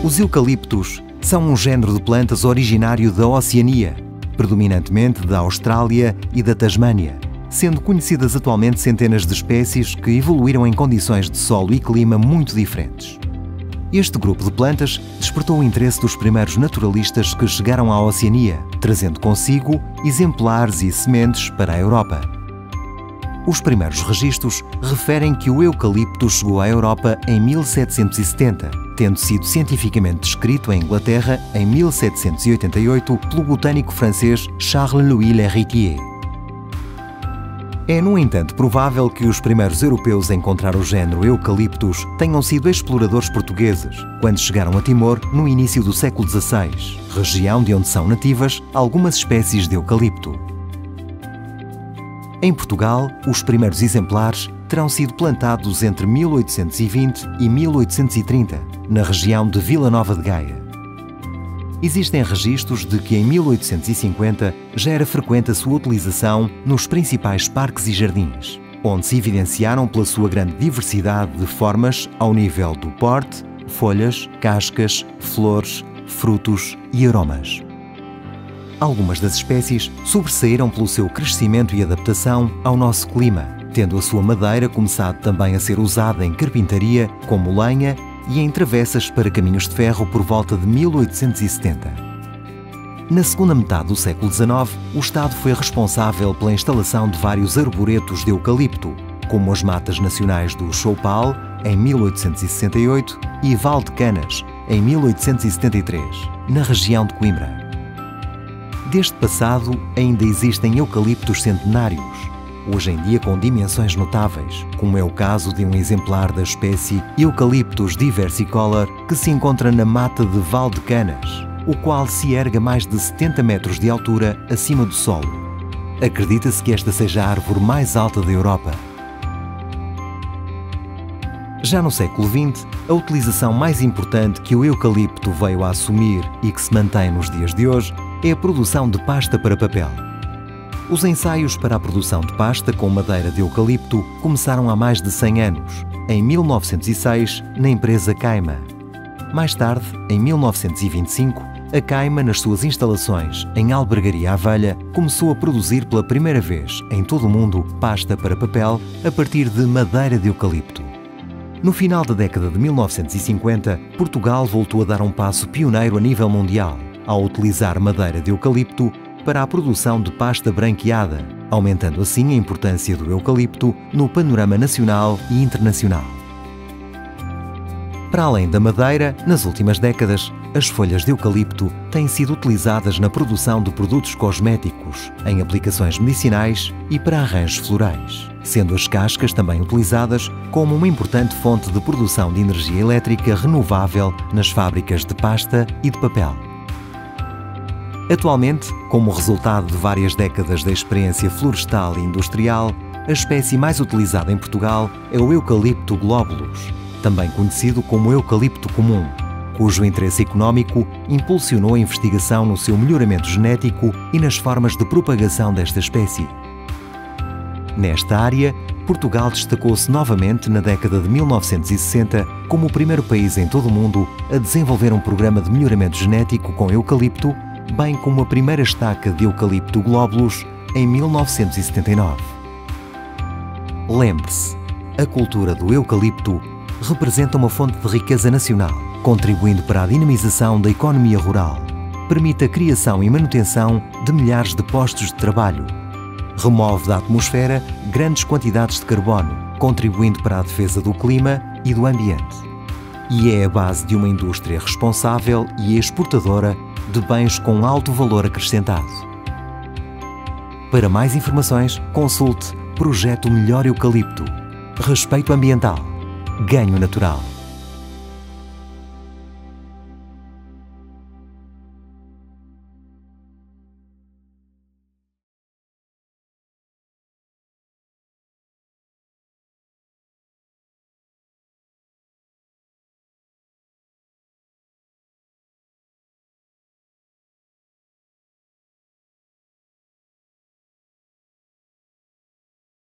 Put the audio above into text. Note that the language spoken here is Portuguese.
Os eucaliptos são um género de plantas originário da Oceania, predominantemente da Austrália e da Tasmânia, sendo conhecidas atualmente centenas de espécies que evoluíram em condições de solo e clima muito diferentes. Este grupo de plantas despertou o interesse dos primeiros naturalistas que chegaram à Oceania, trazendo consigo exemplares e sementes para a Europa. Os primeiros registros referem que o eucalipto chegou à Europa em 1770, tendo sido cientificamente descrito em Inglaterra em 1788 pelo botânico francês Charles-Louis L'Heritier. É, no entanto, provável que os primeiros europeus a encontrar o género Eucaliptus tenham sido exploradores portugueses, quando chegaram a Timor no início do século XVI, região de onde são nativas algumas espécies de eucalipto. Em Portugal, os primeiros exemplares terão sido plantados entre 1820 e 1830, na região de Vila Nova de Gaia. Existem registros de que em 1850 já era frequente a sua utilização nos principais parques e jardins, onde se evidenciaram pela sua grande diversidade de formas ao nível do porte, folhas, cascas, flores, frutos e aromas. Algumas das espécies sobressaíram pelo seu crescimento e adaptação ao nosso clima, tendo a sua madeira começado também a ser usada em carpintaria como lenha e em travessas para caminhos de ferro por volta de 1870. Na segunda metade do século XIX, o Estado foi responsável pela instalação de vários arboretos de eucalipto, como as Matas Nacionais do Choupal, em 1868, e Val de Canas, em 1873, na região de Coimbra. Deste passado, ainda existem eucaliptos centenários, hoje em dia com dimensões notáveis, como é o caso de um exemplar da espécie Eucalyptus diversicolor que se encontra na mata de Val de Canas, o qual se ergue a mais de 70 metros de altura acima do solo. Acredita-se que esta seja a árvore mais alta da Europa. Já no século XX, a utilização mais importante que o eucalipto veio a assumir e que se mantém nos dias de hoje é a produção de pasta para papel. Os ensaios para a produção de pasta com madeira de eucalipto começaram há mais de 100 anos, em 1906, na empresa Caima. Mais tarde, em 1925, a Caima, nas suas instalações em Albergaria à Velha, começou a produzir pela primeira vez em todo o mundo pasta para papel a partir de madeira de eucalipto. No final da década de 1950, Portugal voltou a dar um passo pioneiro a nível mundial, ao utilizar madeira de eucalipto para a produção de pasta branqueada, aumentando assim a importância do eucalipto no panorama nacional e internacional. Para além da madeira, nas últimas décadas, as folhas de eucalipto têm sido utilizadas na produção de produtos cosméticos, em aplicações medicinais e para arranjos florais, sendo as cascas também utilizadas como uma importante fonte de produção de energia elétrica renovável nas fábricas de pasta e de papel. Atualmente, como resultado de várias décadas de experiência florestal e industrial, a espécie mais utilizada em Portugal é o Eucalyptus globulus, também conhecido como eucalipto comum, cujo interesse económico impulsionou a investigação no seu melhoramento genético e nas formas de propagação desta espécie. Nesta área, Portugal destacou-se novamente na década de 1960 como o primeiro país em todo o mundo a desenvolver um programa de melhoramento genético com eucalipto, bem como a primeira estaca de Eucalyptus globulus em 1979. Lembre-se, a cultura do eucalipto representa uma fonte de riqueza nacional, contribuindo para a dinamização da economia rural, permite a criação e manutenção de milhares de postos de trabalho, remove da atmosfera grandes quantidades de carbono, contribuindo para a defesa do clima e do ambiente, e é a base de uma indústria responsável e exportadora de bens com alto valor acrescentado. Para mais informações, consulte Projeto Melhor Eucalipto. Respeito ambiental. Ganho natural.